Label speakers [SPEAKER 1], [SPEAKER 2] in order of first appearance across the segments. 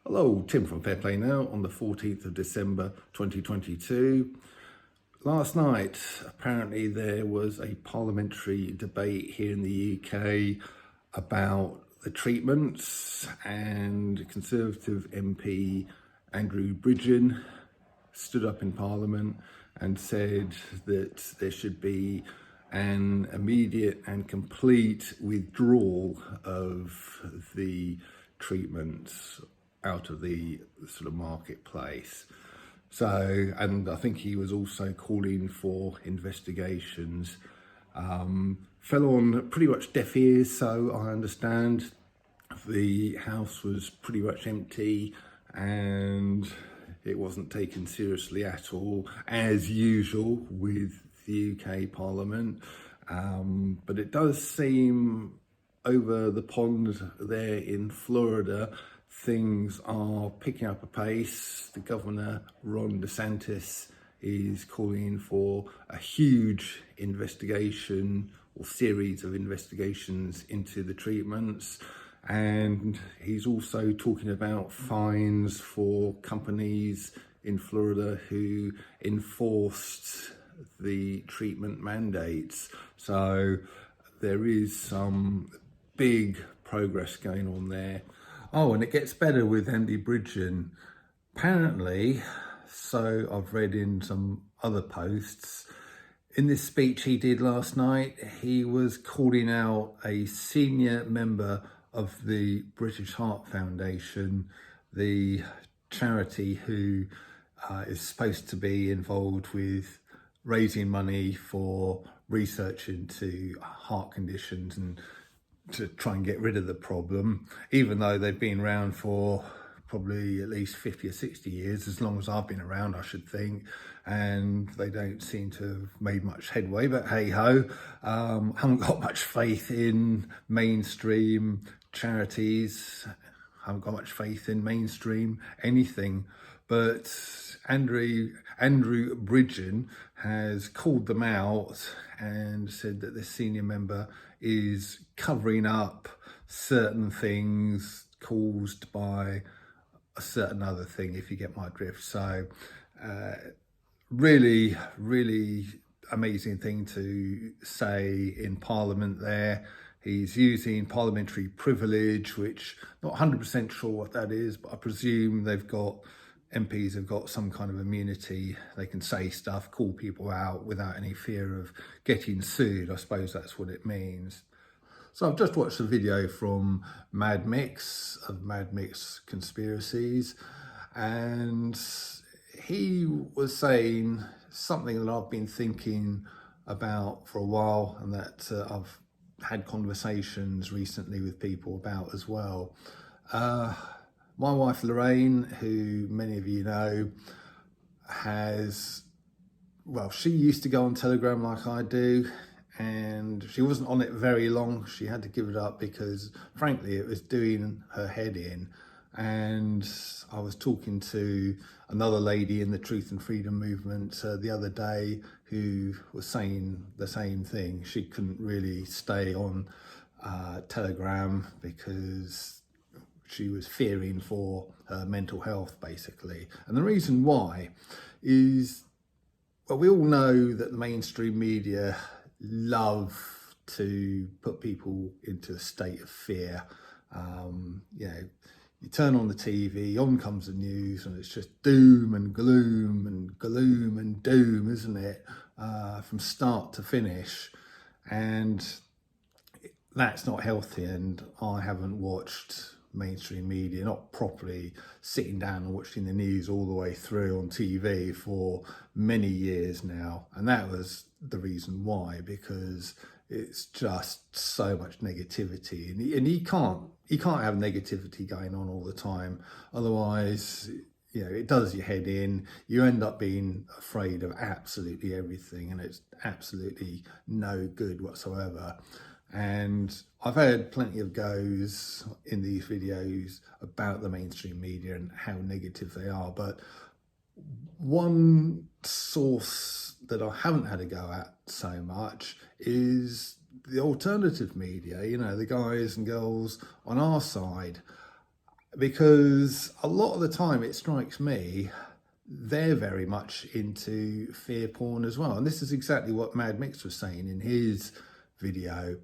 [SPEAKER 1] Hello, Tim from Fair Play Now on the 14th of December 2022. Last night, apparently there was a parliamentary debate here in the UK about the treatments, and Conservative MP Andrew Bridgen stood up in Parliament and said that there should be an immediate and complete withdrawal of the treatments out of the sort of marketplace. So, and I think he was also calling for investigations. Fell on pretty much deaf ears, so I understand. The house was pretty much empty and it wasn't taken seriously at all, as usual with the UK Parliament. But it does seem over the pond there in Florida, things are picking up a pace. The governor, Ron DeSantis, is calling for a huge investigation or series of investigations into the treatments. And he's also talking about fines for companies in Florida who enforced the treatment mandates. So there is some big progress going on there. Oh, and it gets better with Andy Bridgen. Apparently, so I've read in some other posts, in this speech he did last night, he was calling out a senior member of the British Heart Foundation, the charity who is supposed to be involved with raising money for research into heart conditions and to try and get rid of the problem, even though they've been around for probably at least 50 or 60 years, as long as I've been around, I should think, and they don't seem to have made much headway, but hey ho. Haven't got much faith in mainstream charities, haven't got much faith in mainstream anything, but Andrew Bridgen has called them out and said that this senior member is covering up certain things caused by a certain other thing, if you get my drift. So really amazing thing to say in Parliament there. He's using parliamentary privilege, which not 100% sure what that is, but I presume MPs have got some kind of immunity. They can say stuff, call people out without any fear of getting sued. I suppose that's what it means. So I've just watched a video from Mad Mix of Mad Mix Conspiracies, and he was saying something that I've been thinking about for a while, and that I've had conversations recently with people about as well. My wife Lorraine, who many of you know, she used to go on Telegram like I do, and she wasn't on it very long. She had to give it up because frankly it was doing her head in. And I was talking to another lady in the Truth and Freedom movement the other day who was saying the same thing. She couldn't really stay on Telegram because she was fearing for her mental health, basically. And the reason why is, well, we all know that the mainstream media love to put people into a state of fear. You turn on the TV, on comes the news, and it's just doom and gloom and gloom and doom, isn't it? From start to finish. And that's not healthy, and I haven't watched mainstream media, not properly sitting down and watching the news all the way through on TV for many years now. And that was the reason why, because it's just so much negativity, and you can't have negativity going on all the time. Otherwise, it does your head in. You end up being afraid of absolutely everything, and it's absolutely no good whatsoever. And I've had plenty of goes in these videos about the mainstream media and how negative they are, but one source that I haven't had a go at so much is the alternative media, the guys and girls on our side. because a lot of the time it strikes me they're very much into fear porn as well. And this is exactly what Mad Mix was saying in his video.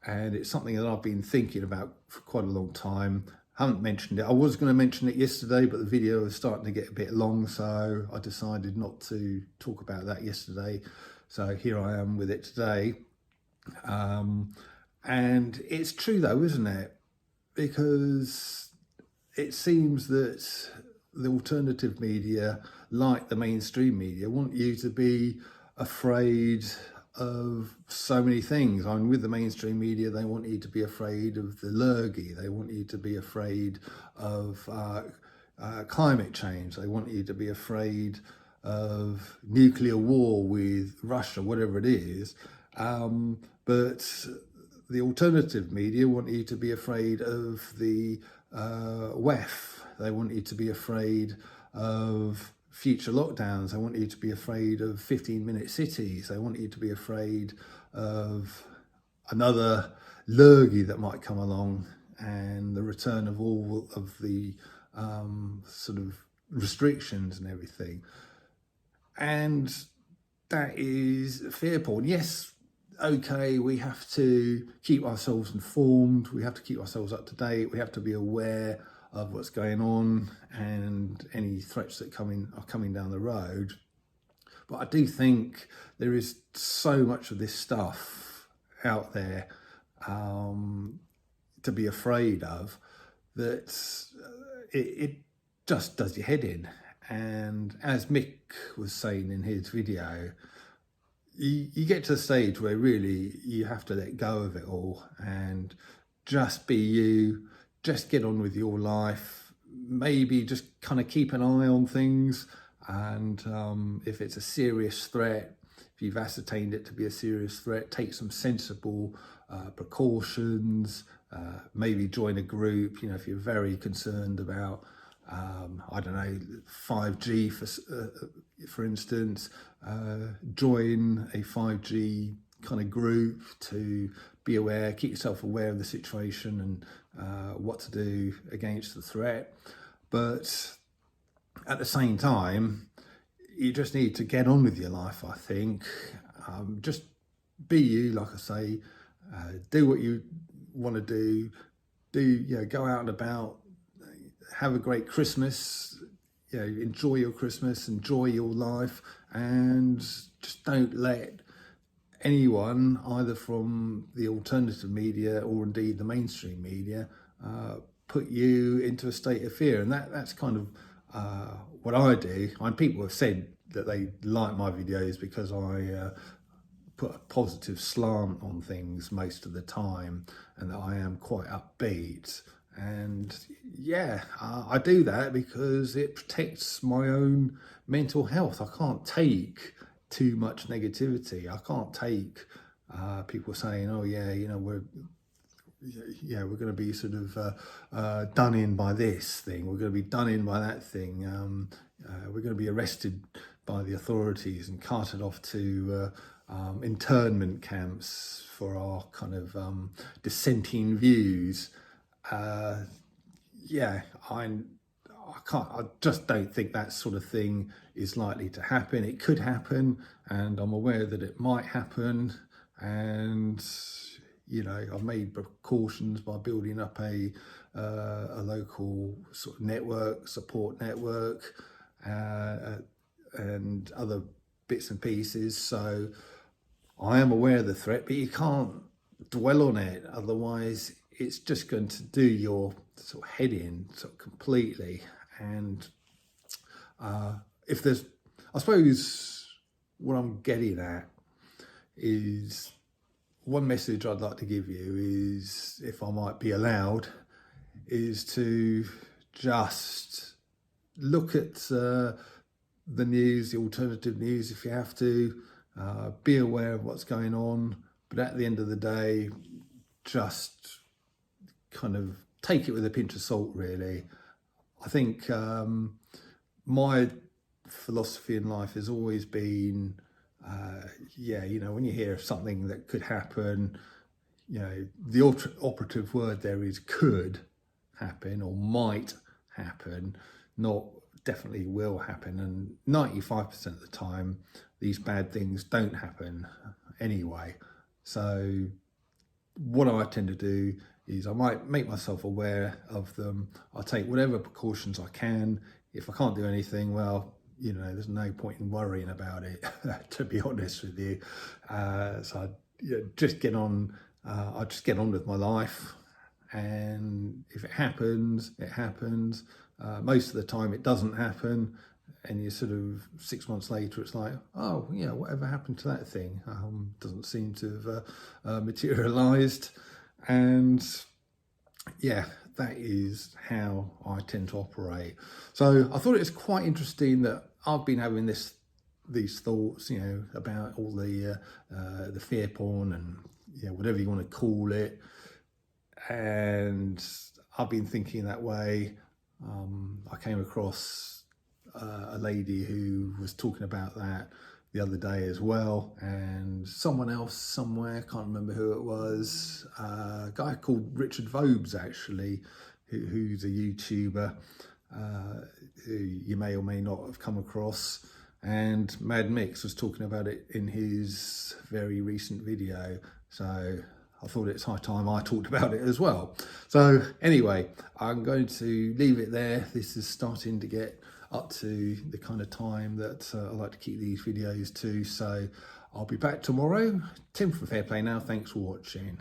[SPEAKER 1] And it's something that I've been thinking about for quite a long time. I haven't mentioned it. I was going to mention it yesterday, but the video was starting to get a bit long, so I decided not to talk about that yesterday. So here I am with it today. And it's true though, isn't it? Because it seems that the alternative media, like the mainstream media, want you to be afraid of so many things. I mean, with the mainstream media, they want you to be afraid of the lurgy. They want you to be afraid of climate change. They want you to be afraid of nuclear war with Russia, whatever it is. But the alternative media want you to be afraid of the WEF. They want you to be afraid of future lockdowns. They want you to be afraid of 15-minute cities. They want you to be afraid of another lurgy that might come along and the return of all of the sort of restrictions and everything. And that is fear porn. Yes, okay, we have to keep ourselves informed. We have to keep ourselves up to date. We have to be aware of what's going on and any threats that are coming down the road. But I do think there is so much of this stuff out there to be afraid of that it just does your head in. And as Mick was saying in his video, you get to the stage where really you have to let go of it all and just be you. Just get on with your life, maybe just kind of keep an eye on things. And if it's a serious threat, if you've ascertained it to be a serious threat, take some sensible precautions, maybe join a group. You know, if you're very concerned about, I don't know, 5G for instance, join a 5G kind of group to be aware, keep yourself aware of the situation and what to do against the threat. But at the same time, you just need to get on with your life, I think. Just be you, like I say, do what you want to do, go out and about, have a great Christmas, enjoy your Christmas, enjoy your life, and just don't let anyone, either from the alternative media or indeed the mainstream media, put you into a state of fear. And that's kind of what I do. People have said that they like my videos because I put a positive slant on things most of the time and that I am quite upbeat. And yeah, I do that because it protects my own mental health. I can't take too much negativity. I can't take people saying, "Oh yeah, we're going to be sort of done in by this thing. We're going to be done in by that thing. We're going to be arrested by the authorities and carted off to internment camps for our kind of dissenting views." I just don't think that sort of thing is likely to happen. It could happen, and I'm aware that it might happen. And I've made precautions by building up a local sort of support network, and other bits and pieces. So I am aware of the threat, but you can't dwell on it. Otherwise, it's just going to do your sort of head in sort of completely. And I suppose what I'm getting at is, one message I'd like to give you is, if I might be allowed, is to just look at the news, the alternative news, if you have to, be aware of what's going on. But at the end of the day, just kind of take it with a pinch of salt, really. I think my philosophy in life has always been, when you hear of something that could happen, the operative word there is could. happen or might happen, not definitely will happen. And 95% of the time, these bad things don't happen anyway. So what I tend to do is I might make myself aware of them. I take whatever precautions I can. If I can't do anything, well, you know, there's no point in worrying about it, to be honest with you. So I just get on. I just get on with my life, and if it happens, it happens. Most of the time, it doesn't happen, and you sort of 6 months later, it's like, oh yeah, whatever happened to that thing? Doesn't seem to have materialised, and yeah, that is how I tend to operate. So I thought it was quite interesting that I've been having these thoughts, you know, about all the fear porn and, you know, whatever you want to call it, and I've been thinking that way. I came across a lady who was talking about that the other day as well, and someone else somewhere, can't remember who it was, a guy called Richard Vobes actually, who's a YouTuber who you may or may not have come across, and Mad Mix was talking about it in his very recent video, so I thought it's high time I talked about it as well. So anyway, I'm going to leave it there. This is starting to get up to the kind of time that I like to keep these videos to. So I'll be back tomorrow. Tim from Fair Play Now. Thanks for watching.